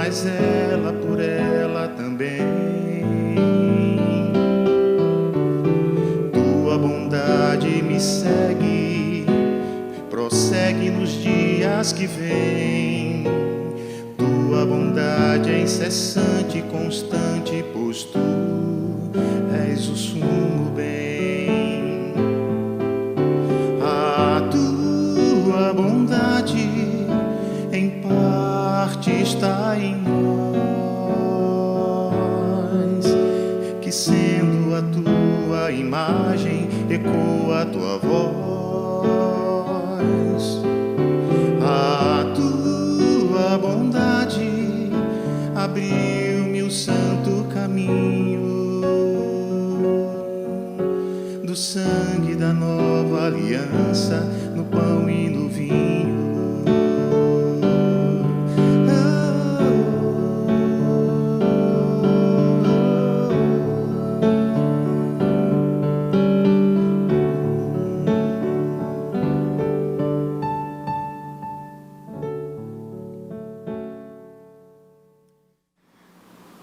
mas ela por ela também. Tua bondade me segue, prossegue nos dias que vêm. Tua bondade é incessante e constante, pois tu és o sumo bem. A tua bondade em parte está em nós, que sendo a tua imagem ecoa a tua voz. A tua bondade abriu-me o santo caminho do sangue da nova aliança, no pão e no vinho.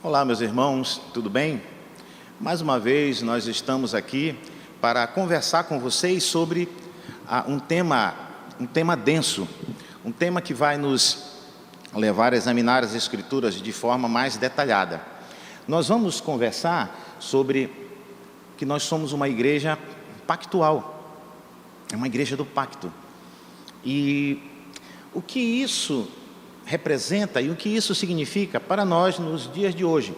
Olá, meus irmãos, tudo bem? Mais uma vez nós estamos aqui para conversar com vocês sobre um tema denso, um tema que vai nos levar a examinar as Escrituras de forma mais detalhada. Nós vamos conversar sobre que nós somos uma igreja pactual, é uma igreja do pacto. E o que isso representa e o que isso significa para nós nos dias de hoje.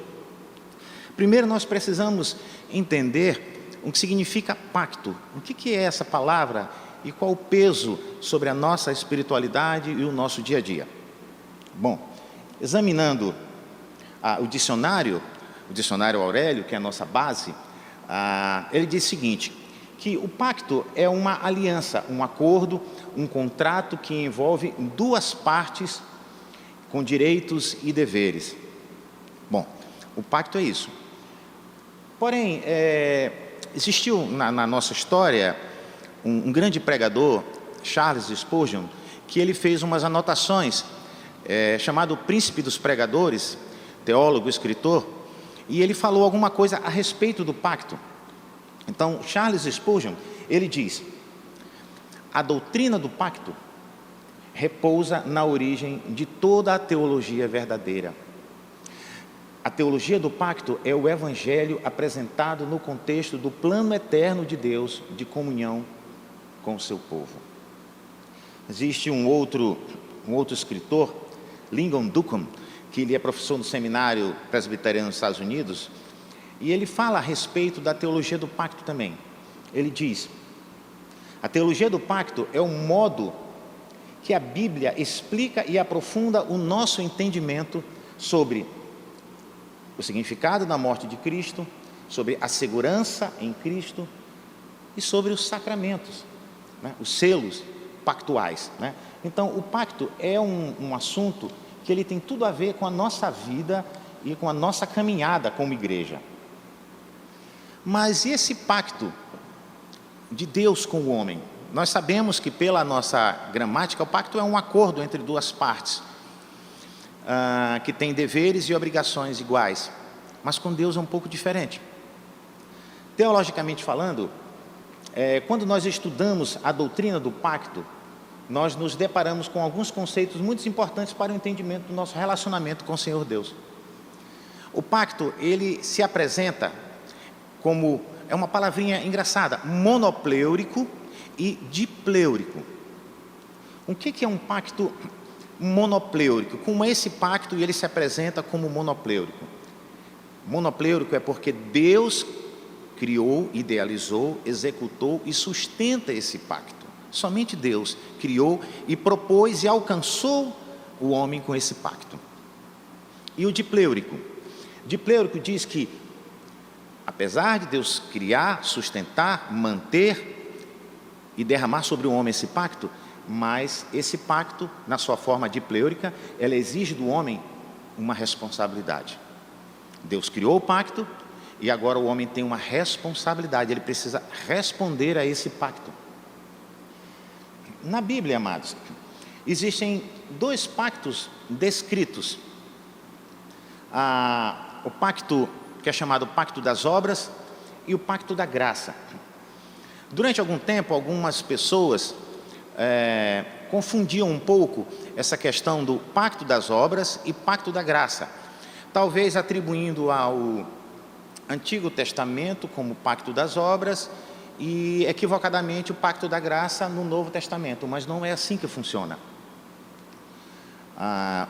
Primeiro nós precisamos entender o que significa pacto, o que é essa palavra e qual o peso sobre a nossa espiritualidade e o nosso dia a dia. Bom, examinando o dicionário Aurélio, que é a nossa base, ele diz o seguinte, que o pacto é uma aliança, um acordo, um contrato que envolve duas partes com direitos e deveres. Bom, o pacto é isso. Porém, existiu na nossa história um grande pregador, Charles Spurgeon, que ele fez umas anotações, chamado Príncipe dos Pregadores, teólogo, escritor, e ele falou alguma coisa a respeito do pacto. Então, Charles Spurgeon, ele diz: a doutrina do pacto repousa na origem de toda a teologia verdadeira. A teologia do pacto é o evangelho apresentado no contexto do plano eterno de Deus de comunhão com o seu povo. Existe um outro escritor, Lyndon Duncan, que ele é professor no seminário presbiteriano dos Estados Unidos, e ele fala a respeito da teologia do pacto também. Ele diz: a teologia do pacto é o modo que a Bíblia explica e aprofunda o nosso entendimento sobre o significado da morte de Cristo, sobre a segurança em Cristo e sobre os sacramentos, né? Os selos pactuais, né? Então, o pacto é um assunto que ele tem tudo a ver com a nossa vida e com a nossa caminhada como igreja. Mas e esse pacto de Deus com o homem? Nós sabemos que pela nossa gramática o pacto é um acordo entre duas partes, que tem deveres e obrigações iguais, mas com Deus é um pouco diferente. Teologicamente falando, quando nós estudamos a doutrina do pacto, nós nos deparamos com alguns conceitos muito importantes para o entendimento do nosso relacionamento com o Senhor Deus. O pacto, ele se apresenta como, é uma palavrinha engraçada, monopleúrico e dipleúrico. O que é um pacto monopleúrico? Como é esse pacto e ele se apresenta como monopleúrico? Monopleúrico é porque Deus criou, idealizou, executou e sustenta esse pacto. Somente Deus criou e propôs e alcançou o homem com esse pacto. E o dipleúrico? Dipleúrico diz que, apesar de Deus criar, sustentar, manter e derramar sobre o homem esse pacto, mas esse pacto, na sua forma dipleúrica, ela exige do homem uma responsabilidade. Deus criou o pacto e agora o homem tem uma responsabilidade, ele precisa responder a esse pacto. Na Bíblia, amados, existem dois pactos descritos. o pacto que é chamado Pacto das Obras e o Pacto da Graça. Durante algum tempo, algumas pessoas confundiam um pouco essa questão do Pacto das Obras e Pacto da Graça, talvez atribuindo ao Antigo Testamento como Pacto das Obras e equivocadamente o Pacto da Graça no Novo Testamento, mas não é assim que funciona.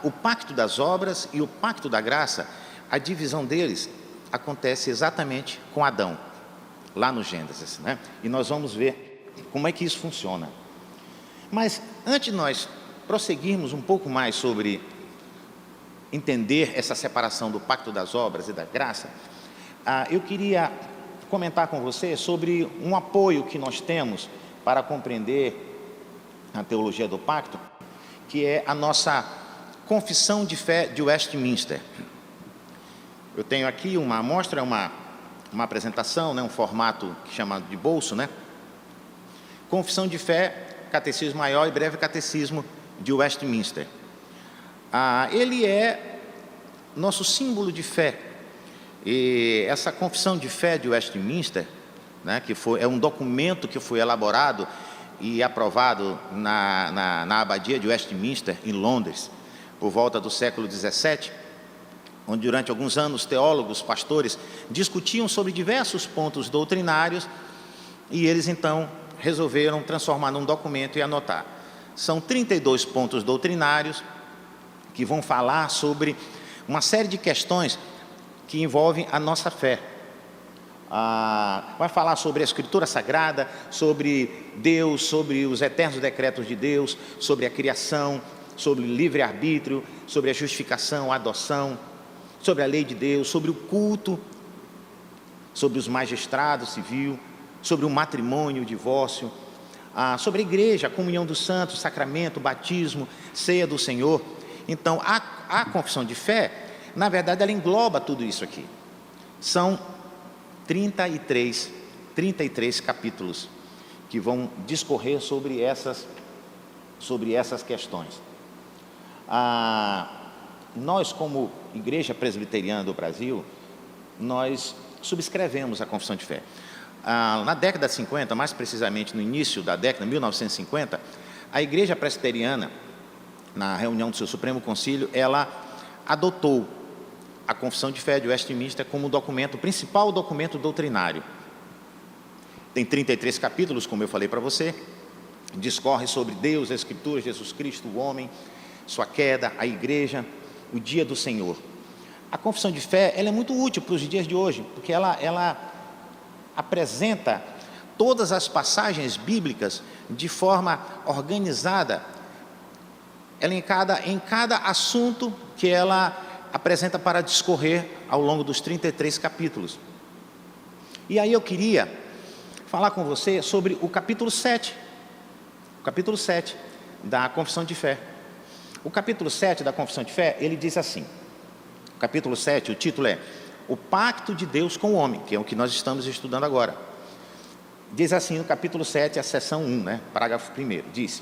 O Pacto das Obras e o Pacto da Graça, a divisão deles acontece exatamente com Adão, lá no Gênesis, né? E nós vamos ver como é que isso funciona. Mas antes de nós prosseguirmos um pouco mais sobre entender essa separação do Pacto das Obras e da Graça, eu queria comentar com você sobre um apoio que nós temos para compreender a teologia do pacto, que é a nossa Confissão de Fé de Westminster. Eu tenho aqui uma amostra, uma apresentação, né, um formato chamado de bolso, né? Confissão de Fé, Catecismo Maior e Breve Catecismo de Westminster. Ele é nosso símbolo de fé. E essa Confissão de Fé de Westminster, né, é um documento que foi elaborado e aprovado na Abadia de Westminster, em Londres, por volta do século XVII, onde durante alguns anos teólogos, pastores, discutiam sobre diversos pontos doutrinários e eles então resolveram transformar num documento e anotar. São 32 pontos doutrinários que vão falar sobre uma série de questões que envolvem a nossa fé. Vai falar sobre a Escritura Sagrada, sobre Deus, sobre os eternos decretos de Deus, sobre a criação, sobre o livre-arbítrio, sobre a justificação, a adoção, sobre a lei de Deus, sobre o culto, sobre os magistrados civil, sobre o matrimônio, o divórcio, sobre a igreja, a comunhão dos santos, sacramento, batismo, ceia do Senhor. Então, a confissão de fé, na verdade, ela engloba tudo isso aqui. São 33 capítulos que vão discorrer sobre essas questões. Nós, como Igreja Presbiteriana do Brasil, nós subscrevemos a confissão de fé. Na década de 50, mais precisamente no início da década, 1950, a Igreja Presbiteriana, na reunião do seu Supremo Concílio, ela adotou a Confissão de Fé de Westminster como o principal documento doutrinário. Tem 33 capítulos, como eu falei para você, discorre sobre Deus, a Escritura, Jesus Cristo, o homem, sua queda, a igreja, o dia do Senhor. A confissão de fé, ela é muito útil para os dias de hoje, porque ela apresenta todas as passagens bíblicas de forma organizada, ela em cada assunto que ela apresenta para discorrer ao longo dos 33 capítulos. E aí eu queria falar com você sobre o capítulo 7, da Confissão de Fé. O capítulo 7 da Confissão de Fé, ele diz assim, o capítulo 7, o título é O Pacto de Deus com o Homem, que é o que nós estamos estudando agora. Diz assim no capítulo 7, a seção 1, né, parágrafo 1, diz: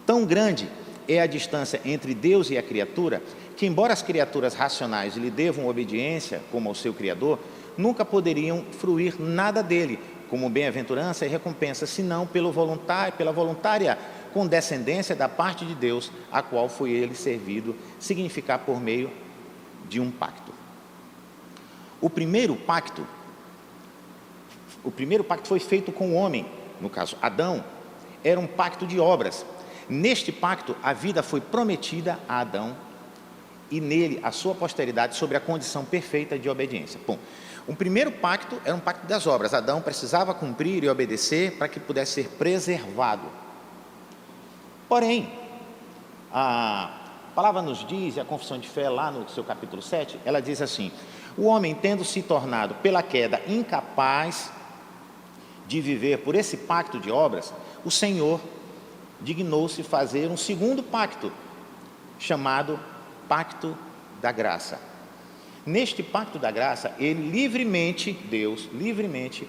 tão grande é a distância entre Deus e a criatura, que embora as criaturas racionais lhe devam obediência como ao seu Criador, nunca poderiam fruir nada dele, como bem-aventurança e recompensa, senão pela voluntária condescendência da parte de Deus, a qual foi ele servido significar por meio de um pacto. O primeiro pacto foi feito com o homem, no caso Adão, era um pacto de obras. Neste pacto, a vida foi prometida a Adão e nele a sua posteridade sobre a condição perfeita de obediência. Bom, o primeiro pacto era um pacto das obras. Adão precisava cumprir e obedecer para que pudesse ser preservado. Porém, a palavra nos diz, e a Confissão de Fé lá no seu capítulo 7, ela diz assim: o homem, tendo se tornado pela queda incapaz de viver por esse pacto de obras, o Senhor dignou-se fazer um segundo pacto, chamado Pacto da Graça. Neste Pacto da Graça, Deus livremente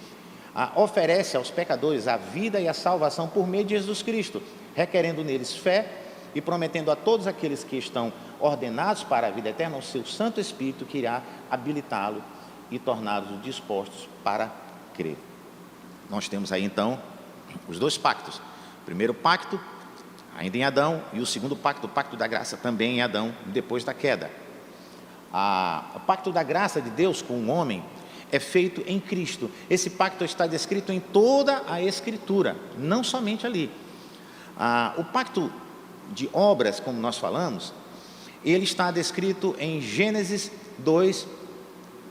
oferece aos pecadores a vida e a salvação por meio de Jesus Cristo, requerendo neles fé e prometendo a todos aqueles que estão ordenados para a vida eterna, o seu Santo Espírito que irá habilitá-lo e torná-los dispostos para crer. Nós temos aí então os dois pactos. O primeiro pacto, ainda em Adão, e o segundo pacto, o pacto da graça, também em Adão, depois da queda. O pacto da graça de Deus com o homem é feito em Cristo. Esse pacto está descrito em toda a Escritura, não somente ali. O pacto de obras, como nós falamos, ele está descrito em Gênesis 2,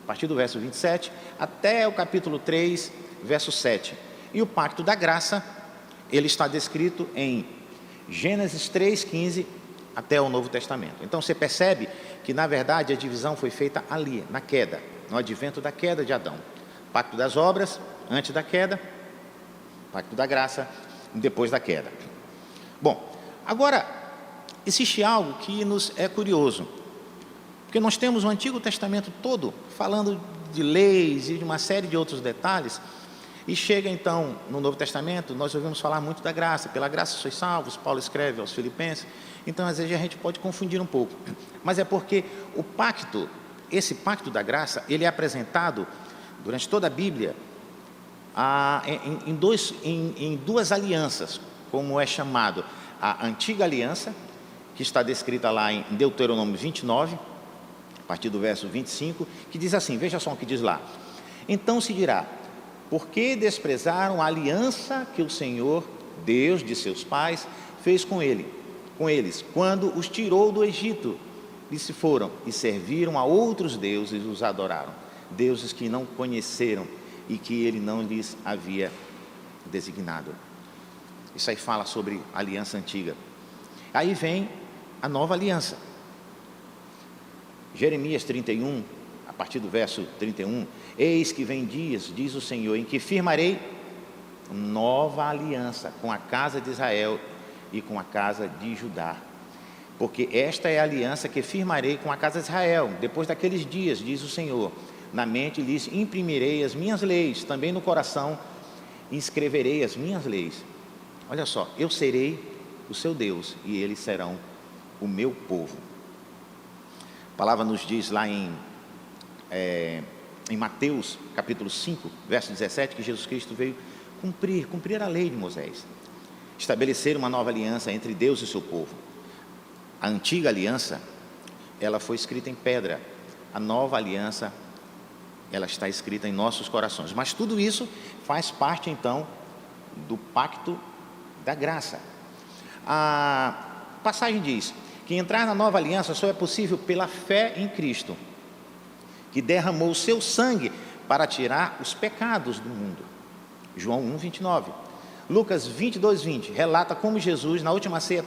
a partir do verso 27, até o capítulo 3, verso 7. E o pacto da graça, ele está descrito em Gênesis 3, 15, até o Novo Testamento. Então você percebe que na verdade a divisão foi feita ali, na queda, no advento da queda de Adão. Pacto das obras, antes da queda, pacto da graça, depois da queda. Bom, agora, existe algo que nos é curioso, porque nós temos o Antigo Testamento todo falando de leis e de uma série de outros detalhes, e chega então no Novo Testamento, nós ouvimos falar muito da graça, pela graça sois salvos, Paulo escreve aos Filipenses, então às vezes a gente pode confundir um pouco, mas é porque o pacto, esse pacto da graça, ele é apresentado durante toda a Bíblia em duas alianças, como é chamado a antiga aliança, que está descrita lá em Deuteronômio 29, a partir do verso 25, que diz assim, veja só o que diz lá: então se dirá, por que desprezaram a aliança que o Senhor, Deus de seus pais, fez com eles, quando os tirou do Egito, e se foram e serviram a outros deuses e os adoraram, deuses que não conheceram e que ele não lhes havia designado. Isso aí fala sobre a aliança antiga. Aí vem a nova aliança. Jeremias 31, a partir do verso 31, eis que vem dias, diz o Senhor, em que firmarei nova aliança com a casa de Israel e com a casa de Judá, porque esta é a aliança que firmarei com a casa de Israel, depois daqueles dias, diz o Senhor, na mente lhes imprimirei as minhas leis, também no coração inscreverei as minhas leis. Olha só, eu serei o seu Deus e eles serão o meu povo. A palavra nos diz lá em Mateus capítulo 5, verso 17, que Jesus Cristo veio cumprir a lei de Moisés, estabelecer uma nova aliança entre Deus e o seu povo. A antiga aliança, ela foi escrita em pedra, a nova aliança, ela está escrita em nossos corações, mas tudo isso faz parte então do pacto da graça. A passagem diz que entrar na nova aliança só é possível pela fé em Cristo, que derramou o seu sangue para tirar os pecados do mundo. João 1, 29. Lucas 22, 20 relata como Jesus, na última ceia,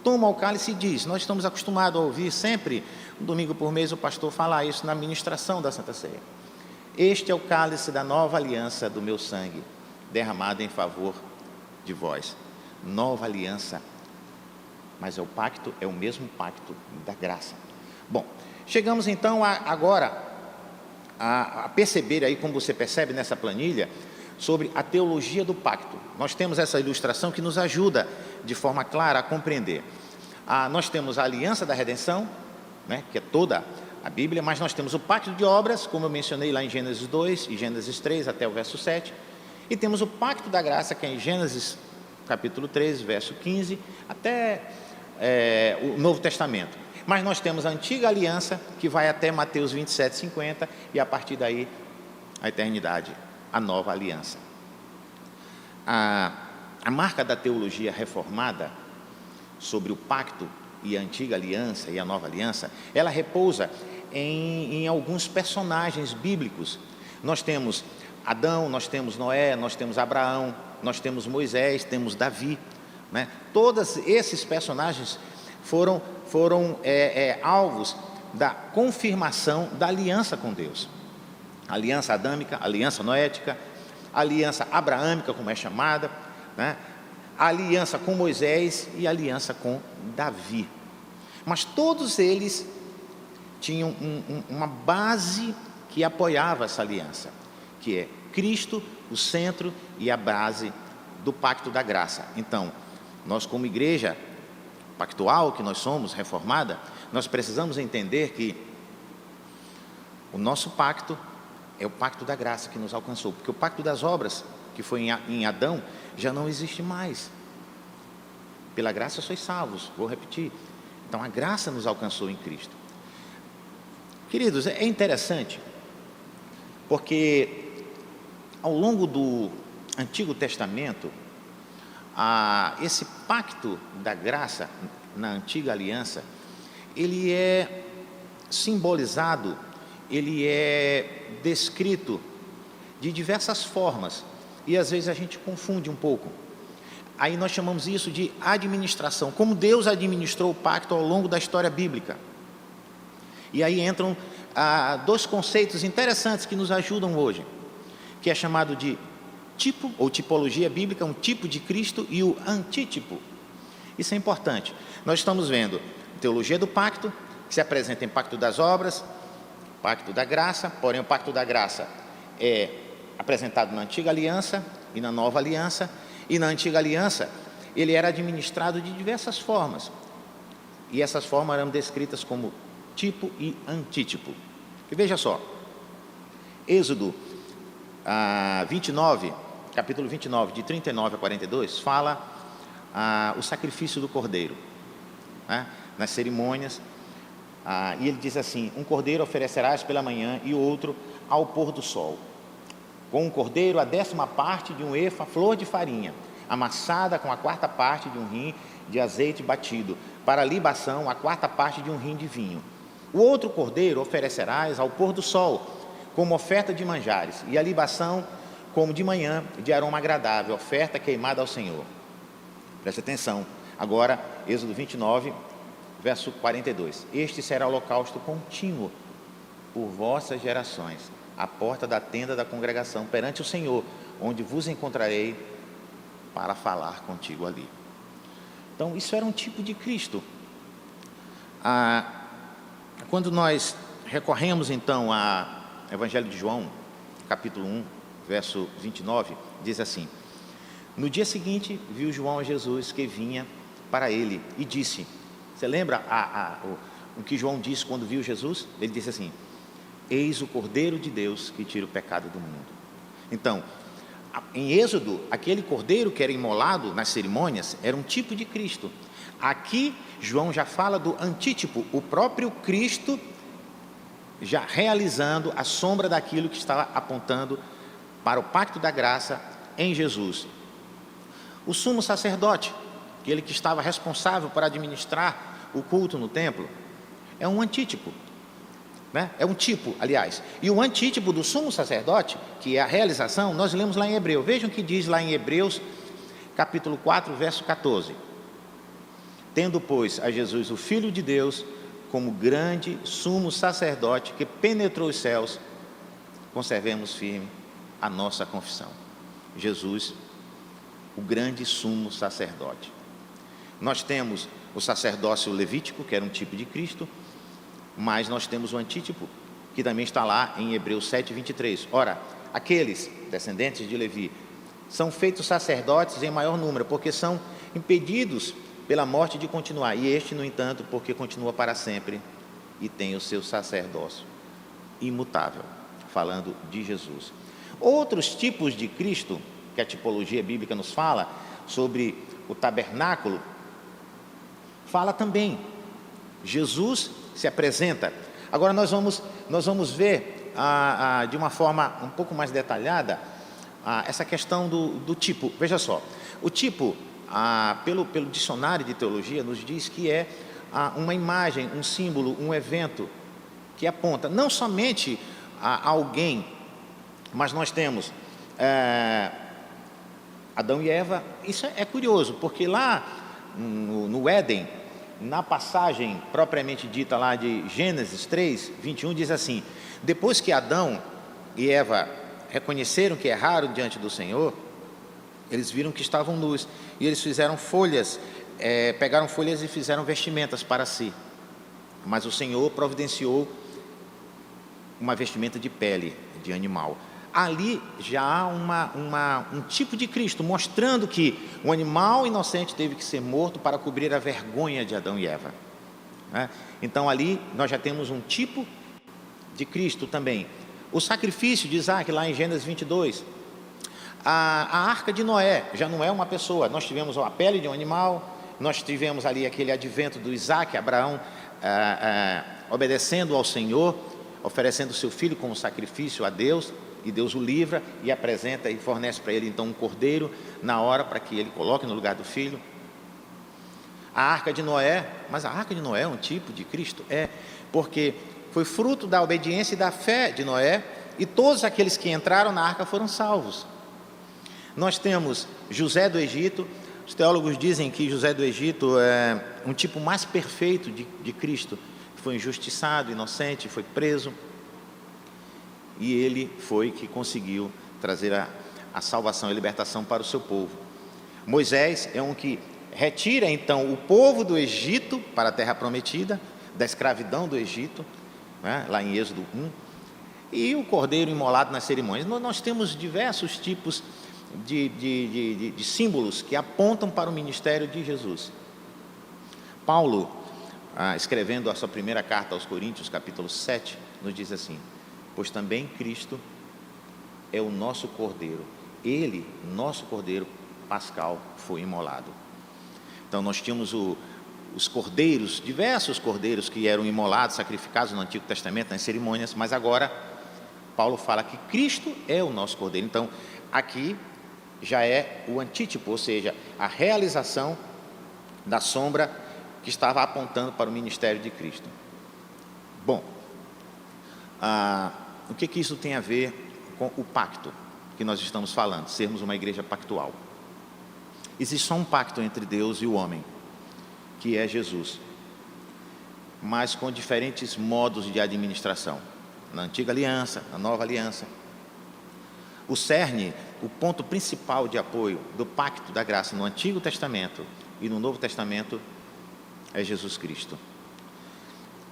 toma o cálice e diz, nós estamos acostumados a ouvir sempre, um domingo por mês, o pastor falar isso na ministração da Santa Ceia. Este é o cálice da nova aliança do meu sangue, derramado em favor de vós. Nova aliança, mas é o mesmo pacto da graça. Bom, chegamos então agora a perceber aí, como você percebe nessa planilha, sobre a teologia do pacto. Nós temos essa ilustração que nos ajuda de forma clara a compreender. Nós temos a aliança da redenção, né, que é toda a Bíblia, mas nós temos o pacto de obras, como eu mencionei lá em Gênesis 2 e Gênesis 3 até o verso 7, e temos o pacto da graça, que é em Gênesis capítulo 13, verso 15, até o Novo Testamento. Mas nós temos a antiga aliança, que vai até Mateus 27, 50, e a partir daí, a eternidade, a nova aliança. A marca da teologia reformada sobre o pacto e a antiga aliança e a nova aliança, ela repousa em alguns personagens bíblicos. Nós temos Adão, nós temos Noé, nós temos Abraão, nós temos Moisés, temos Davi, né? Todos esses personagens foram alvos da confirmação da aliança com Deus. A aliança adâmica, a aliança noética, a aliança abraâmica, como é chamada, né? A aliança com Moisés e a aliança com Davi. Mas todos eles tinham uma base que apoiava essa aliança, que é Cristo, o centro e a base do pacto da graça. Então, nós como igreja pactual que nós somos, reformada, nós precisamos entender que o nosso pacto é o pacto da graça que nos alcançou, porque o pacto das obras, que foi em Adão, já não existe mais. Pela graça sois salvos, vou repetir. Então a graça nos alcançou em Cristo. Queridos, é interessante, porque ao longo do Antigo Testamento, esse pacto da graça na antiga aliança, ele é simbolizado, ele é descrito de diversas formas, e às vezes a gente confunde um pouco. Aí nós chamamos isso de administração, como Deus administrou o pacto ao longo da história bíblica. E aí entram dois conceitos interessantes que nos ajudam hoje, que é chamado de tipo, ou tipologia bíblica, um tipo de Cristo, e o antítipo. Isso é importante. Nós estamos vendo teologia do pacto, que se apresenta em pacto das obras, pacto da graça, porém o pacto da graça é apresentado na antiga aliança e na nova aliança, e na antiga aliança ele era administrado de diversas formas, e essas formas eram descritas como tipo e antítipo. E veja só, Êxodo 29, capítulo 29, de 39 a 42, fala o sacrifício do cordeiro, né, nas cerimônias, e ele diz assim: um cordeiro oferecerás pela manhã e outro ao pôr do sol. Com um cordeiro, a 10ª parte de um efa, flor de farinha, amassada com a 4ª parte de um rim de azeite batido, para a libação, a 4ª parte de um rim de vinho. O outro cordeiro oferecerás ao pôr do sol, como oferta de manjares, e a libação como de manhã, de aroma agradável, oferta queimada ao Senhor. Preste atenção, agora, Êxodo 29, verso 42. Este será o holocausto contínuo por vossas gerações, à porta da tenda da congregação, perante o Senhor, onde vos encontrarei para falar contigo ali. Então, isso era um tipo de Cristo. Quando nós recorremos, então, ao Evangelho de João, capítulo 1, verso 29, diz assim: no dia seguinte, viu João a Jesus que vinha para ele e disse... Você lembra o que João disse quando viu Jesus? Ele disse assim: eis o Cordeiro de Deus que tira o pecado do mundo. Então, em Êxodo, aquele cordeiro que era imolado nas cerimônias era um tipo de Cristo. Aqui, João já fala do antítipo, o próprio Cristo já realizando a sombra daquilo que estava apontando para o pacto da graça em Jesus. O sumo sacerdote, aquele que estava responsável por administrar o culto no templo, é um antítipo, né? É um tipo, aliás. E o antítipo do sumo sacerdote, que é a realização, nós lemos lá em Hebreu. Vejam o que diz lá em Hebreus, capítulo 4, verso 14. Tendo, pois, a Jesus, o Filho de Deus, como grande sumo sacerdote que penetrou os céus, conservemos firme a nossa confissão. Jesus, o grande sumo sacerdote. Nós temos o sacerdócio levítico, que era um tipo de Cristo, mas nós temos o antítipo, que também está lá em Hebreus 7, 23. Ora, aqueles descendentes de Levi são feitos sacerdotes em maior número, porque são impedidos pela morte de continuar, e este, no entanto, porque continua para sempre e tem o seu sacerdócio imutável, falando de Jesus. Outros tipos de Cristo, que a tipologia bíblica nos fala, sobre o tabernáculo, fala também. Jesus se apresenta. Agora nós vamos ver de uma forma um pouco mais detalhada essa questão do tipo. Veja só, o tipo, pelo dicionário de teologia, nos diz que é uma imagem, um símbolo, um evento que aponta não somente a alguém, mas nós temos Adão e Eva. Isso é curioso, porque lá no Éden, na passagem propriamente dita lá de Gênesis 3, 21, diz assim: depois que Adão e Eva reconheceram que erraram diante do Senhor, eles viram que estavam nus, e eles fizeram folhas, pegaram folhas e fizeram vestimentas para si. Mas o Senhor providenciou uma vestimenta de pele de animal. ali já há um tipo de Cristo, mostrando que o animal inocente teve que ser morto para cobrir a vergonha de Adão e Eva, né? Então ali nós já temos um tipo de Cristo também. O sacrifício de Isaac, lá em Gênesis 22, a arca de Noé já não é uma pessoa, nós tivemos a pele de um animal, nós tivemos ali aquele advento do Isaac, Abraão obedecendo ao Senhor, oferecendo seu filho como sacrifício a Deus, e Deus o livra e apresenta e fornece para ele então um cordeiro na hora para que ele coloque no lugar do filho. A arca de Noé, mas a arca de Noé é um tipo de Cristo? É, porque foi fruto da obediência e da fé de Noé, e todos aqueles que entraram na arca foram salvos. Nós temos José do Egito. Os teólogos dizem que José do Egito é um tipo mais perfeito de Cristo. Foi injustiçado, inocente, foi preso, e ele foi que conseguiu trazer a salvação e a libertação para o seu povo. Moisés é um que retira então o povo do Egito para a terra prometida, da escravidão do Egito, né, lá em Êxodo 1, e o cordeiro imolado nas cerimônias. Nós temos diversos tipos de símbolos que apontam para o ministério de Jesus. Paulo, escrevendo a sua primeira carta aos Coríntios, capítulo 7, nos diz assim: pois também Cristo é o nosso cordeiro, ele, nosso cordeiro pascal, foi imolado. Então nós tínhamos os cordeiros, diversos cordeiros que eram imolados, sacrificados no Antigo Testamento, nas cerimônias, mas agora Paulo fala que Cristo é o nosso cordeiro. Então aqui já é o antítipo, ou seja, a realização da sombra que estava apontando para o ministério de Cristo. Bom, o que isso tem a ver com o pacto que nós estamos falando, sermos uma igreja pactual? Existe só um pacto entre Deus e o homem, que é Jesus, mas com diferentes modos de administração, na antiga aliança, na nova aliança. O cerne, o ponto principal de apoio do pacto da graça no Antigo Testamento e no Novo Testamento é Jesus Cristo.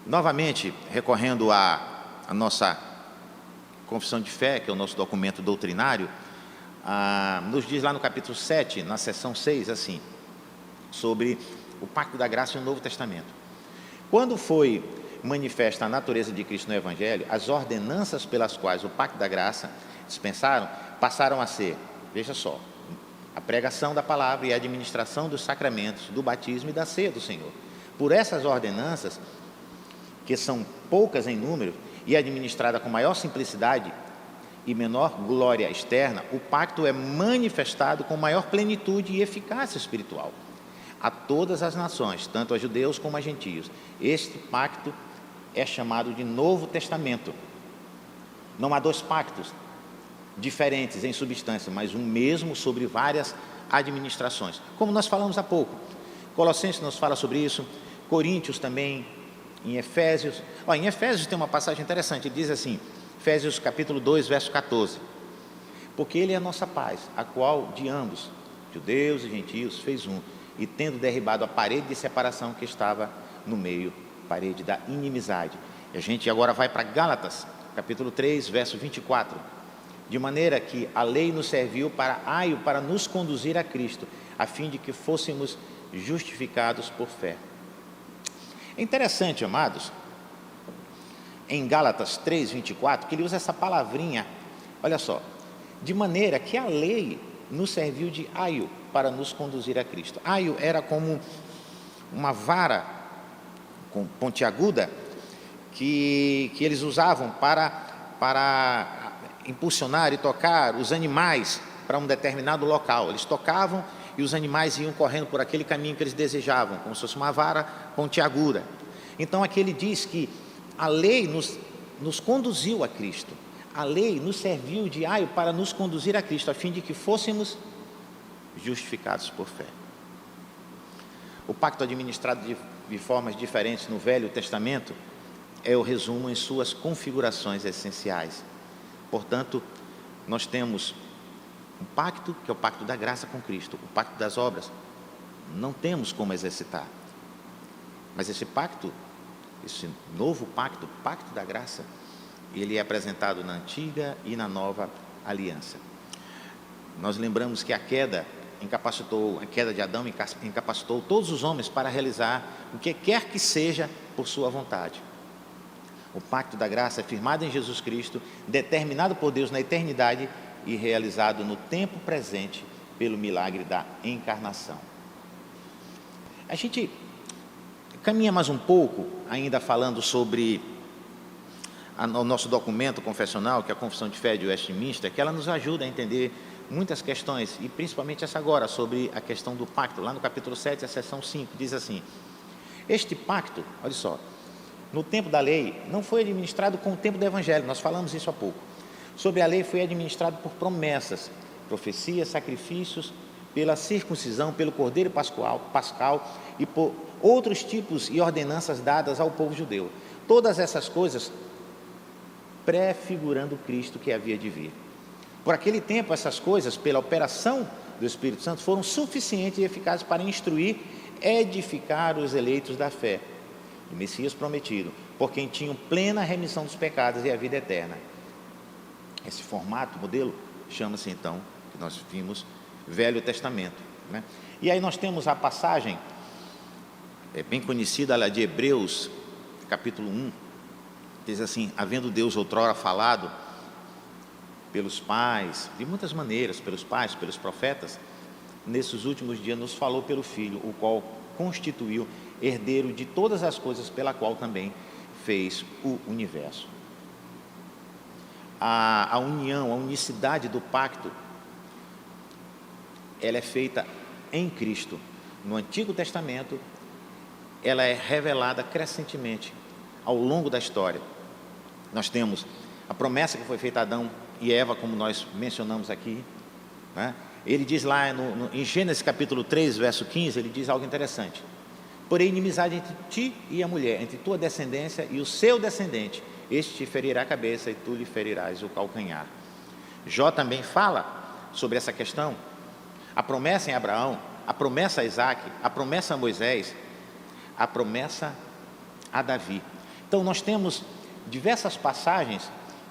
Novamente, recorrendo à nossa confissão de fé, que é o nosso documento doutrinário, nos diz lá no capítulo 7, na seção 6, assim, sobre o pacto da graça e o Novo Testamento. Quando foi manifesta a natureza de Cristo no Evangelho, as ordenanças pelas quais o pacto da graça dispensaram, passaram a ser, veja só, a pregação da palavra e a administração dos sacramentos, do batismo e da ceia do Senhor. Por essas ordenanças, que são poucas em número e administrada com maior simplicidade e menor glória externa, o pacto é manifestado com maior plenitude e eficácia espiritual a todas as nações, tanto a judeus como a gentios. Este pacto é chamado de Novo Testamento. Não há dois pactos diferentes em substância, mas um mesmo sobre várias administrações, como nós falamos há pouco. Colossenses nos fala sobre isso, Coríntios também, em Efésios. Em Efésios tem uma passagem interessante, ele diz assim, Efésios capítulo 2, verso 14: porque ele é a nossa paz, a qual de ambos, judeus e gentios, fez um, e tendo derribado a parede de separação que estava no meio, parede da inimizade. E a gente agora vai para Gálatas, capítulo 3, verso 24: de maneira que a lei nos serviu para nos conduzir a Cristo, a fim de que fôssemos justificados por fé. É interessante, amados, em Gálatas 3, 24, que ele usa essa palavrinha, olha só, de maneira que a lei nos serviu de aio para nos conduzir a Cristo. Aio era como uma vara com pontiaguda que eles usavam para impulsionar e tocar os animais para um determinado local. Eles tocavam e os animais iam correndo por aquele caminho que eles desejavam, como se fosse uma vara pontiaguda. Então aqui ele diz que a lei nos conduziu a Cristo. A lei nos serviu de aio para nos conduzir a Cristo, a fim de que fôssemos justificados por fé. O pacto administrado de formas diferentes no Velho Testamento é o resumo em suas configurações essenciais. Portanto, nós temos um pacto, que é o pacto da graça com Cristo, o pacto das obras, não temos como exercitar. Mas esse pacto, esse novo pacto, o pacto da graça, ele é apresentado na antiga e na nova aliança. Nós lembramos que a queda de Adão incapacitou todos os homens para realizar o que quer que seja por sua vontade. O pacto da graça é firmado em Jesus Cristo, determinado por Deus na eternidade e realizado no tempo presente pelo milagre da encarnação. A gente caminha mais um pouco, ainda falando sobre o nosso documento confessional, que é a Confissão de Fé de Westminster, que ela nos ajuda a entender muitas questões, e principalmente essa agora, sobre a questão do pacto. Lá no capítulo 7, a seção 5, diz assim: este pacto, olha só, no tempo da lei, não foi administrado com o tempo do Evangelho, nós falamos isso há pouco. Sobre a lei foi administrado por promessas, profecias, sacrifícios, pela circuncisão, pelo cordeiro pascal e por outros tipos e ordenanças dadas ao povo judeu. Todas essas coisas prefigurando Cristo que havia de vir. Por aquele tempo, essas coisas, pela operação do Espírito Santo, foram suficientes e eficazes para instruir, edificar os eleitos da fé, do Messias prometido, por quem tinham plena remissão dos pecados e a vida eterna. Esse formato, modelo, chama-se então, que nós vimos, Velho Testamento, né? E aí nós temos a passagem, bem conhecida, lá de Hebreus, capítulo 1, diz assim: havendo Deus outrora falado pelos pais, de muitas maneiras, pelos pais, pelos profetas, nesses últimos dias nos falou pelo Filho, o qual constituiu herdeiro de todas as coisas, pela qual também fez o universo. A união, a unicidade do pacto, ela é feita em Cristo. No Antigo Testamento, ela é revelada crescentemente ao longo da história. Nós temos a promessa que foi feita a Adão e Eva, como nós mencionamos aqui, né? Ele diz lá em Gênesis capítulo 3, verso 15, ele diz algo interessante: porém inimizade entre ti e a mulher, entre tua descendência e o seu descendente, este te ferirá a cabeça e tu lhe ferirás o calcanhar. Jó também fala sobre essa questão, a promessa em Abraão, a promessa a Isaac, a promessa a Moisés, a promessa a Davi. Então nós temos diversas passagens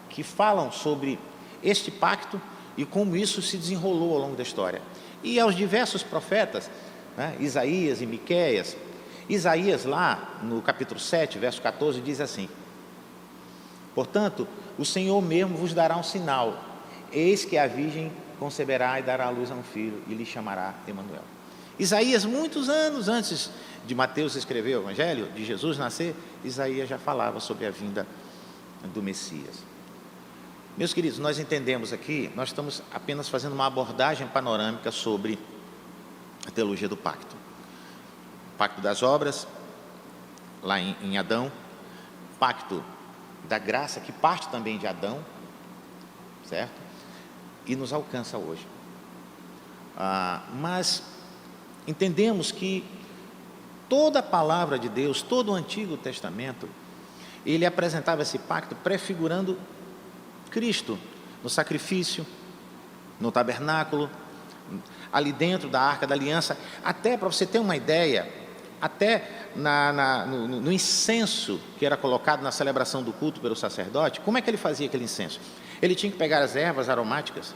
que falam sobre este pacto e como isso se desenrolou ao longo da história. E aos diversos profetas, né, Isaías e Miqueias. Isaías lá no capítulo 7, verso 14, diz assim: portanto, o Senhor mesmo vos dará um sinal, eis que a virgem conceberá e dará à luz a um filho e lhe chamará Emanuel. Isaías, muitos anos antes de Mateus escrever o Evangelho, de Jesus nascer, Isaías já falava sobre a vinda do Messias. Meus queridos, nós entendemos aqui, nós estamos apenas fazendo uma abordagem panorâmica sobre a teologia do pacto. O pacto das obras, lá em Adão, pacto da graça, que parte também de Adão, certo? E nos alcança hoje. Mas entendemos que toda a palavra de Deus, todo o Antigo Testamento, ele apresentava esse pacto prefigurando Cristo, no sacrifício, no tabernáculo, ali dentro da Arca da Aliança. Até, para você ter uma ideia, até no incenso que era colocado na celebração do culto pelo sacerdote, como é que ele fazia aquele incenso? Ele tinha que pegar as ervas aromáticas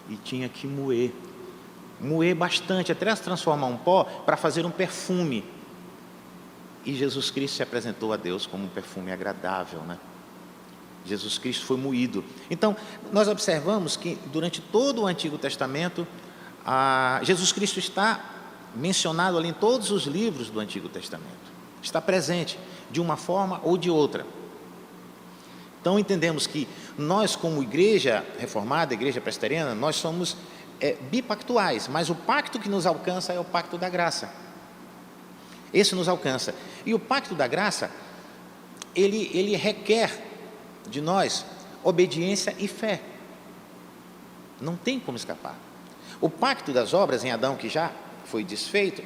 e tinha que moer bastante, até se transformar um pó para fazer um perfume. E Jesus Cristo se apresentou a Deus como um perfume agradável, né? Jesus Cristo foi moído. Então, nós observamos que durante todo o Antigo Testamento, Jesus Cristo está mencionado ali em todos os livros do Antigo Testamento. Está presente de uma forma ou de outra. Então, entendemos que nós, como igreja reformada, igreja presbiteriana, nós somos bipactuais, mas o pacto que nos alcança é o pacto da graça. Esse nos alcança. E o pacto da graça, ele requer de nós obediência e fé. Não tem como escapar. O pacto das obras em Adão, que já foi desfeito,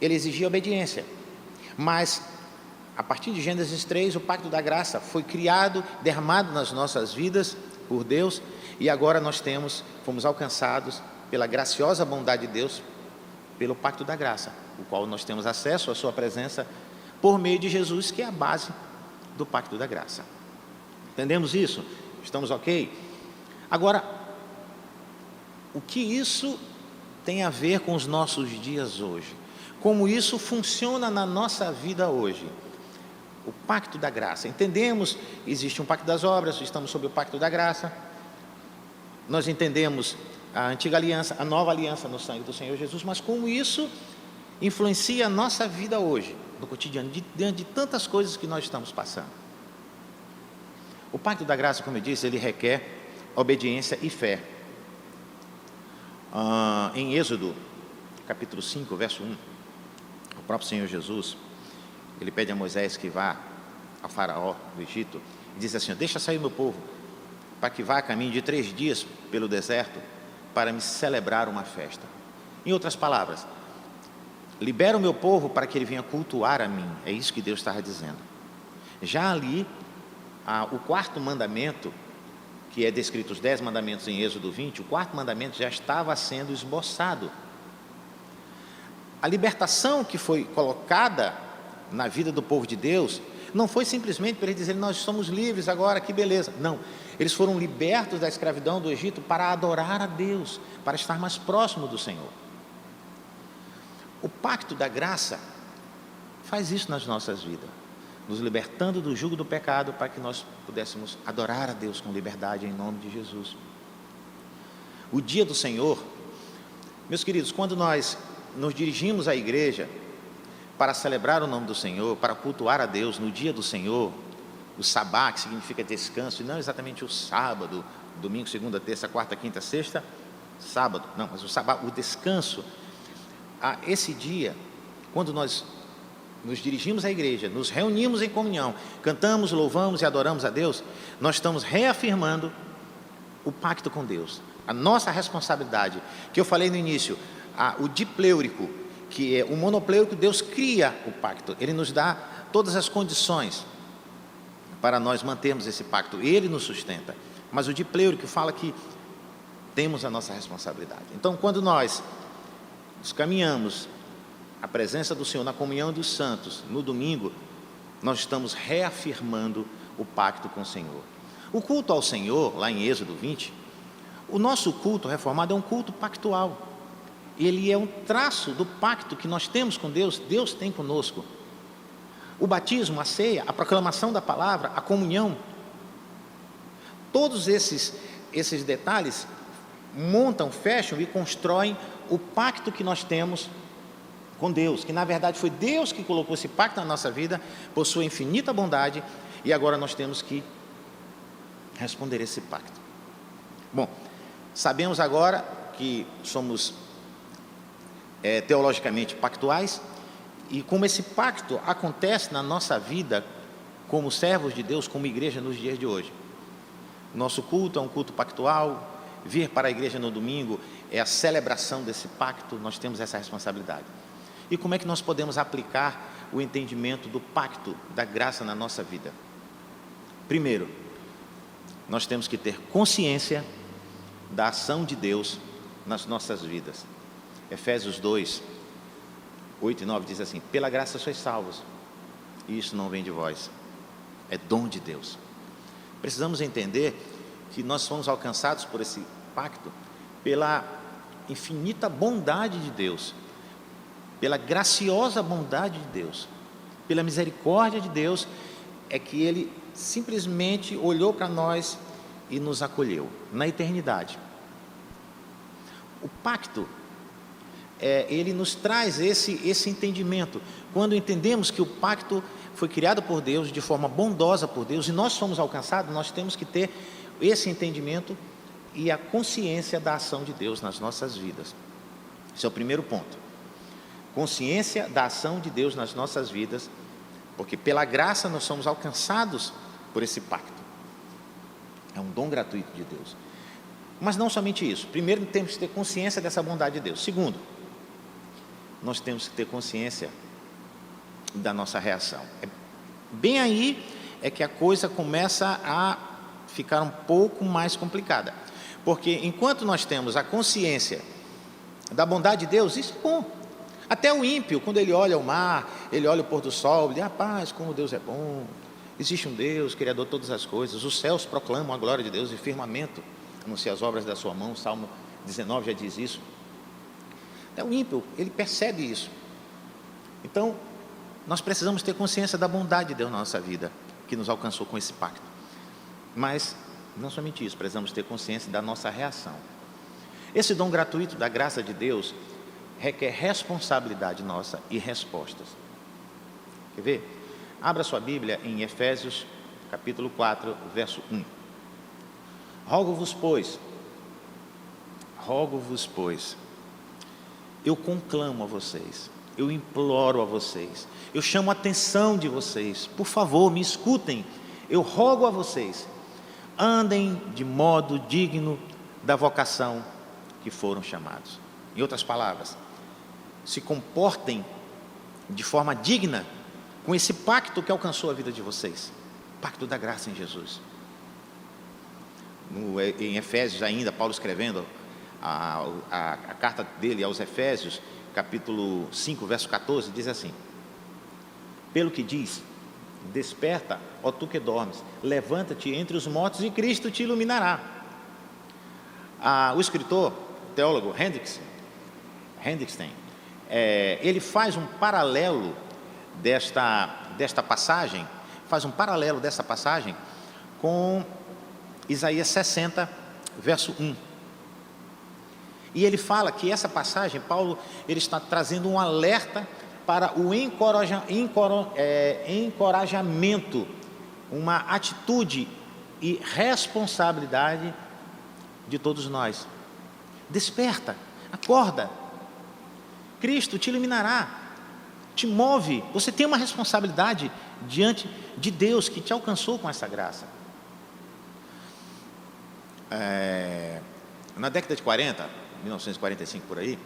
ele exigia obediência. Mas, a partir de Gênesis 3, o pacto da graça foi criado, derramado nas nossas vidas por Deus, e agora nós fomos alcançados pela graciosa bondade de Deus, pelo pacto da graça, o qual nós temos acesso à sua presença por meio de Jesus, que é a base do pacto da graça. Entendemos isso? Estamos ok? Agora, o que isso tem a ver com os nossos dias hoje? Como isso funciona na nossa vida hoje? O pacto da graça. Entendemos, existe um pacto das obras, estamos sob o pacto da graça. Nós entendemos a antiga aliança, a nova aliança no sangue do Senhor Jesus, mas como isso influencia a nossa vida hoje, no cotidiano, diante de tantas coisas que nós estamos passando. O pacto da graça, como eu disse, ele requer obediência e fé. Em Êxodo, capítulo 5, verso 1, o próprio Senhor Jesus, ele pede a Moisés que vá ao faraó do Egito, e diz assim: deixa sair meu povo, para que vá a caminho de 3 dias pelo deserto, para me celebrar uma festa. Em outras palavras, libera o meu povo para que ele venha cultuar a mim. É isso que Deus estava dizendo. Já ali, o 4º mandamento, que é descrito os 10 mandamentos em Êxodo 20, o 4º mandamento já estava sendo esboçado. A libertação que foi colocada na vida do povo de Deus não foi simplesmente para eles dizerem: nós somos livres agora, que beleza. Não, eles foram libertos da escravidão do Egito para adorar a Deus, para estar mais próximo do Senhor. O pacto da graça faz isso nas nossas vidas, nos libertando do jugo do pecado, para que nós pudéssemos adorar a Deus com liberdade em nome de Jesus. O dia do Senhor, meus queridos, quando nós nos dirigimos à igreja para celebrar o nome do Senhor, para cultuar a Deus no dia do Senhor, o sabá, que significa descanso, e não exatamente o sábado, domingo, segunda, terça, quarta, quinta, sexta, sábado, não, mas o sabá, o descanso. Esse dia, quando nós nos dirigimos à igreja, nos reunimos em comunhão, cantamos, louvamos e adoramos a Deus, nós estamos reafirmando o pacto com Deus, a nossa responsabilidade, que eu falei no início, o dipleurico, que é o monopleurico. Deus cria o pacto, Ele nos dá todas as condições para nós mantermos esse pacto, Ele nos sustenta, mas o dipleurico fala que temos a nossa responsabilidade. Então, quando nós nos caminhamos à presença do Senhor, na comunhão dos santos, no domingo, nós estamos reafirmando o pacto com o Senhor. O culto ao Senhor, lá em Êxodo 20, o nosso culto reformado é um culto pactual. Ele é um traço do pacto que nós temos com Deus, Deus tem conosco. O batismo, a ceia, a proclamação da palavra, a comunhão, todos esses detalhes montam, fecham e constroem o pacto que nós temos com Deus, que na verdade foi Deus que colocou esse pacto na nossa vida, por sua infinita bondade, e agora nós temos que responder esse pacto. Bom, sabemos agora que somos teologicamente pactuais, e como esse pacto acontece na nossa vida como servos de Deus, como igreja nos dias de hoje. Nosso culto é um culto pactual, vir para a igreja no domingo é a celebração desse pacto, nós temos essa responsabilidade. E como é que nós podemos aplicar o entendimento do pacto da graça na nossa vida? Primeiro, nós temos que ter consciência da ação de Deus nas nossas vidas. Efésios 2, 8 e 9 diz assim: pela graça sois salvos, e isso não vem de vós, é dom de Deus. Precisamos entender que nós fomos alcançados por esse pacto pela infinita bondade de Deus, pela graciosa bondade de Deus, pela misericórdia de Deus, é que Ele simplesmente olhou para nós e nos acolheu na eternidade. O pacto, ele nos traz esse entendimento. Quando entendemos que o pacto foi criado por Deus, de forma bondosa por Deus, e nós somos alcançados, nós temos que ter esse entendimento e a consciência da ação de Deus nas nossas vidas. Esse é o primeiro ponto. Consciência da ação de Deus nas nossas vidas, porque pela graça nós somos alcançados por esse pacto. É um dom gratuito de Deus. Mas não somente isso. Primeiro, temos que ter consciência dessa bondade de Deus. Segundo, nós temos que ter consciência da nossa reação. Bem aí é que a coisa começa a ficar um pouco mais complicada. Porque enquanto nós temos a consciência da bondade de Deus, isso é bom. Até o ímpio, quando ele olha o mar, ele olha o pôr do sol, ele diz: rapaz, como Deus é bom. Existe um Deus, Criador de todas as coisas. Os céus proclamam a glória de Deus e o firmamento anuncia as obras da sua mão, Salmo 19 já diz isso. Até o ímpio, ele percebe isso. Então, nós precisamos ter consciência da bondade de Deus na nossa vida, que nos alcançou com esse pacto. Mas, não somente isso, precisamos ter consciência da nossa reação. Esse dom gratuito da graça de Deus requer responsabilidade nossa e respostas. Quer ver? Abra sua Bíblia em Efésios, capítulo 4, verso 1. Rogo-vos, pois, eu conclamo a vocês, eu imploro a vocês, eu chamo a atenção de vocês, por favor, me escutem, eu rogo a vocês, andem de modo digno da vocação que foram chamados. Em outras palavras, se comportem de forma digna com esse pacto que alcançou a vida de vocês, pacto da graça em Jesus. Em Efésios ainda, Paulo escrevendo a carta dele aos Efésios, capítulo 5, verso 14, diz assim: pelo que diz, desperta, ó tu que dormes, levanta-te entre os mortos e Cristo te iluminará. O escritor, o teólogo Hendrickstein, ele faz um paralelo desta passagem, com Isaías 60, verso 1. E ele fala que essa passagem, Paulo, ele está trazendo um alerta para o encorajamento, uma atitude e responsabilidade de todos nós. Desperta, acorda, Cristo te iluminará, te move, você tem uma responsabilidade diante de Deus que te alcançou com essa graça. Na década de 40, 1945 por aí,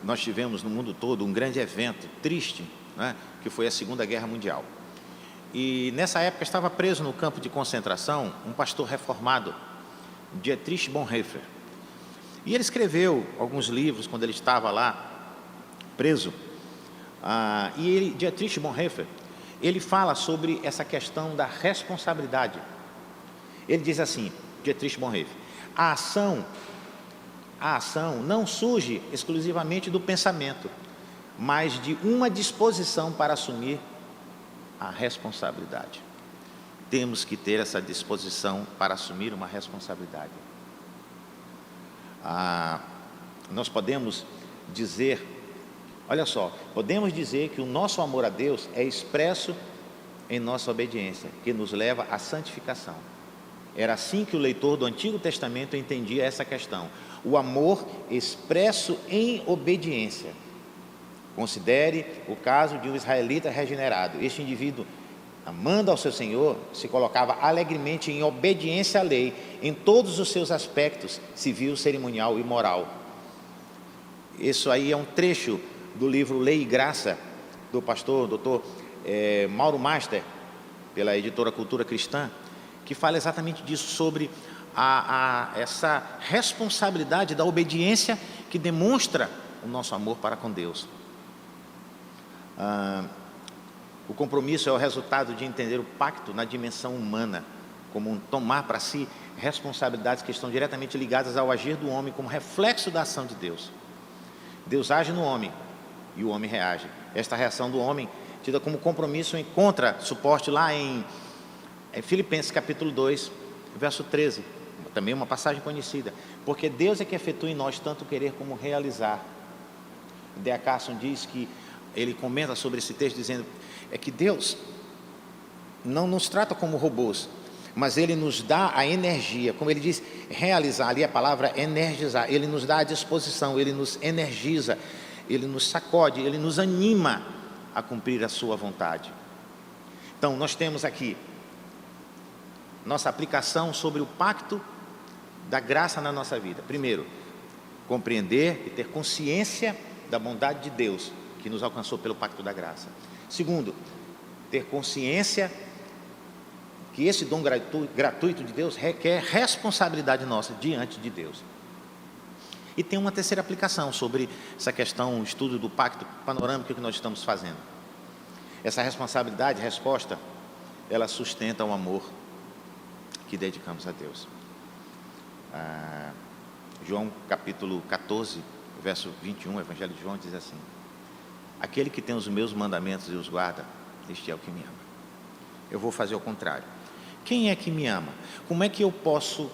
nós tivemos no mundo todo um grande evento triste, né, que foi a Segunda Guerra Mundial. E nessa época estava preso no campo de concentração um pastor reformado, Dietrich Bonhoeffer. E ele escreveu alguns livros quando ele estava lá preso. Dietrich Bonhoeffer, ele fala sobre essa questão da responsabilidade. Ele diz assim, Dietrich Bonhoeffer: a ação não surge exclusivamente do pensamento, mas de uma disposição para assumir a responsabilidade. Temos que ter essa disposição para assumir uma responsabilidade. Nós podemos dizer, olha só, podemos dizer que o nosso amor a Deus é expresso em nossa obediência, que nos leva à santificação. Era assim que o leitor do Antigo Testamento entendia essa questão. O amor expresso em obediência. Considere o caso de um israelita regenerado. Este indivíduo, amando ao seu Senhor, se colocava alegremente em obediência à lei, em todos os seus aspectos, civil, cerimonial e moral. Isso aí é um trecho do livro Lei e Graça, do pastor Dr. Mauro Master, pela editora Cultura Cristã, que fala exatamente disso, sobre essa responsabilidade da obediência que demonstra o nosso amor para com Deus. O compromisso é o resultado de entender o pacto na dimensão humana, como tomar para si responsabilidades que estão diretamente ligadas ao agir do homem como reflexo da ação de Deus. Deus age no homem e o homem reage. Esta reação do homem, tida como compromisso, encontra suporte lá em Filipenses capítulo 2, verso 13, também uma passagem conhecida. Porque Deus é que efetua em nós tanto querer como realizar. D.A. Carson diz que, ele comenta sobre esse texto dizendo, é que Deus não nos trata como robôs, mas Ele nos dá a energia, como Ele diz, realizar, ali a palavra energizar, Ele nos dá a disposição, Ele nos energiza, Ele nos sacode, Ele nos anima a cumprir a sua vontade. Então, nós temos aqui nossa aplicação sobre o pacto da graça na nossa vida. Primeiro, compreender e ter consciência da bondade de Deus que nos alcançou pelo pacto da graça. Segundo, ter consciência que esse dom gratuito de Deus requer responsabilidade nossa diante de Deus. E tem uma terceira aplicação sobre essa questão, o estudo do pacto panorâmico que nós estamos fazendo. Essa responsabilidade, resposta, ela sustenta o amor que dedicamos a Deus. João capítulo 14, verso 21, o Evangelho de João diz assim: aquele que tem os meus mandamentos e os guarda, este é o que me ama. Eu vou fazer o contrário. Quem é que me ama? Como é que eu posso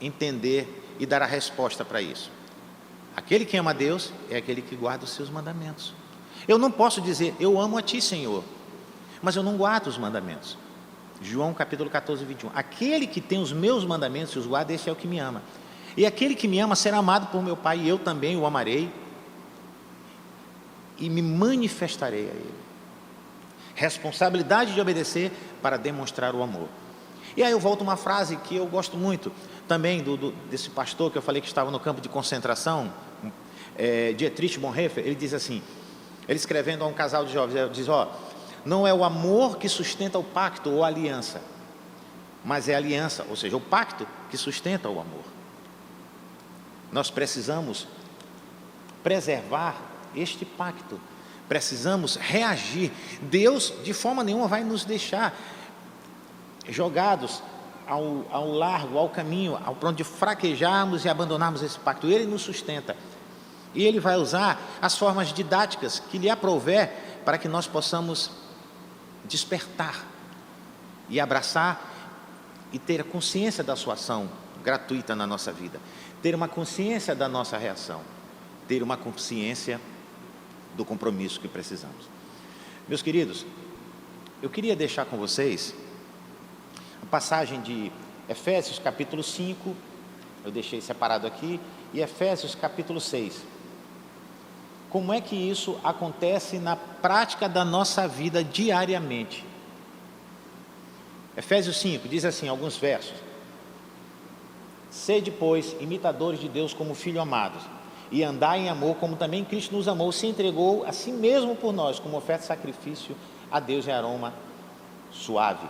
entender e dar a resposta para isso? Aquele que ama a Deus é aquele que guarda os seus mandamentos. Eu não posso dizer, eu amo a ti, Senhor, mas eu não guardo os mandamentos. João capítulo 14, 21. Aquele que tem os meus mandamentos e os guarda, esse é o que me ama. E aquele que me ama será amado por meu Pai, e eu também o amarei e me manifestarei a ele. Responsabilidade de obedecer para demonstrar o amor. E aí eu volto a uma frase que eu gosto muito também desse pastor que eu falei que estava no campo de concentração, Dietrich Bonhoeffer. Ele diz assim, ele escrevendo a um casal de jovens, ele diz: não é o amor que sustenta o pacto ou a aliança, mas é a aliança, ou seja, o pacto que sustenta o amor. Nós precisamos preservar este pacto, precisamos reagir. Deus de forma nenhuma vai nos deixar jogados ao largo, ao caminho, ao ponto de fraquejarmos e abandonarmos esse pacto. Ele nos sustenta, e Ele vai usar as formas didáticas que lhe aprouver para que nós possamos despertar e abraçar e ter a consciência da sua ação gratuita na nossa vida, ter uma consciência da nossa reação, ter uma consciência do compromisso que precisamos. Meus queridos, eu queria deixar com vocês a passagem de Efésios capítulo 5, eu deixei separado aqui, e Efésios capítulo 6. Como é que isso acontece na prática da nossa vida diariamente? Efésios 5 diz assim, alguns versos: sede, pois, imitadores de Deus como filhos amados, e andai em amor, como também Cristo nos amou, se entregou a si mesmo por nós, como oferta e sacrifício a Deus em aroma suave.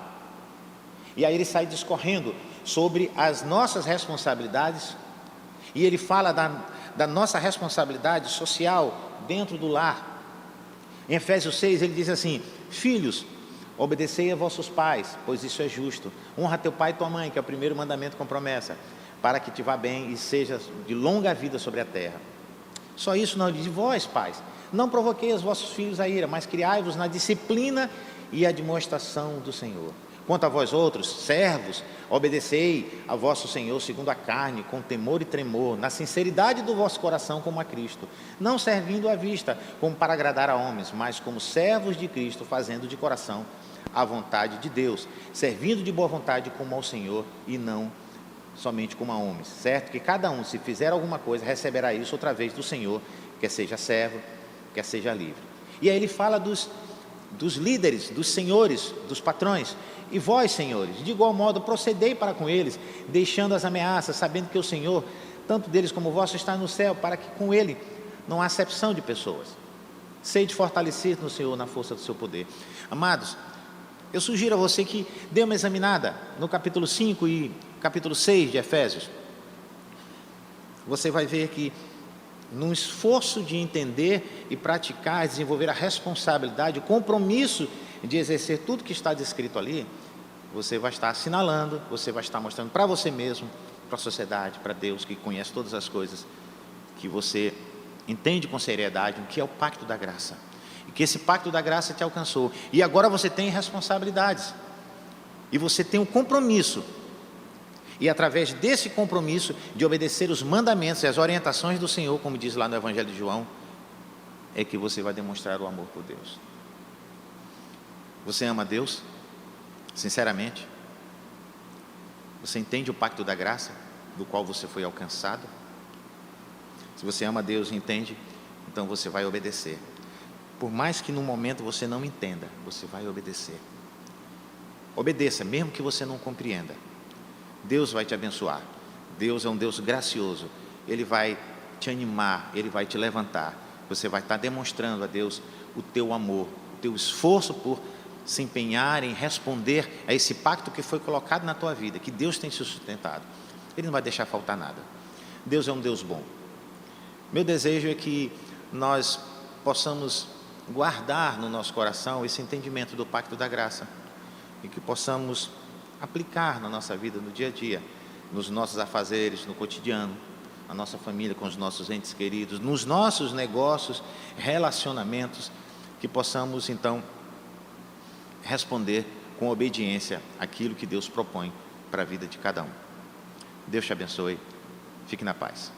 E aí ele sai discorrendo sobre as nossas responsabilidades, e ele fala da nossa responsabilidade social dentro do lar. Em Efésios 6 ele diz assim: filhos, obedecei a vossos pais, pois isso é justo. Honra teu pai e tua mãe, que é o primeiro mandamento com promessa, para que te vá bem e sejas de longa vida sobre a terra. Só isso não diz: vós, pais, não provoquei os vossos filhos a ira, mas criai-vos na disciplina e admoestação do Senhor. Quanto a vós outros, servos, obedecei a vosso Senhor segundo a carne, com temor e tremor, na sinceridade do vosso coração como a Cristo, não servindo à vista como para agradar a homens, mas como servos de Cristo, fazendo de coração a vontade de Deus, servindo de boa vontade como ao Senhor e não somente como a homens, certo? Que cada um, se fizer alguma coisa, receberá isso outra vez do Senhor, quer seja servo, quer seja livre. E aí ele fala dos líderes, dos senhores, dos patrões. E vós, senhores, de igual modo procedei para com eles, deixando as ameaças, sabendo que o Senhor, tanto deles como vosso, está no céu, para que com ele não há acepção de pessoas. Sede fortalecidos no Senhor, na força do seu poder. Amados, eu sugiro a você que dê uma examinada no capítulo 5 e capítulo 6 de Efésios. Você vai ver que, num esforço de entender e praticar, desenvolver a responsabilidade, o compromisso de exercer tudo que está descrito ali, você vai estar assinalando, você vai estar mostrando para você mesmo, para a sociedade, para Deus, que conhece todas as coisas, que você entende com seriedade o que é o pacto da graça, e que esse pacto da graça te alcançou, e agora você tem responsabilidades, e você tem um compromisso, e através desse compromisso de obedecer os mandamentos e as orientações do Senhor, como diz lá no Evangelho de João, é que você vai demonstrar o amor por Deus. Você ama a Deus? Sinceramente? Você entende o pacto da graça, do qual você foi alcançado? Se você ama a Deus e entende, então você vai obedecer. Por mais que no momento você não entenda, você vai obedecer. Obedeça, mesmo que você não compreenda. Deus vai te abençoar. Deus é um Deus gracioso. Ele vai te animar, Ele vai te levantar. Você vai estar demonstrando a Deus o teu amor, o teu esforço por se empenhar em responder a esse pacto que foi colocado na tua vida, que Deus tem te sustentado. Ele não vai deixar faltar nada. Deus é um Deus bom. Meu desejo é que nós possamos guardar no nosso coração esse entendimento do pacto da graça, e que possamos aplicar na nossa vida, no dia a dia, nos nossos afazeres, no cotidiano, na nossa família, com os nossos entes queridos, nos nossos negócios, relacionamentos, que possamos então responder com obediência aquilo que Deus propõe para a vida de cada um. Deus te abençoe. Fique na paz.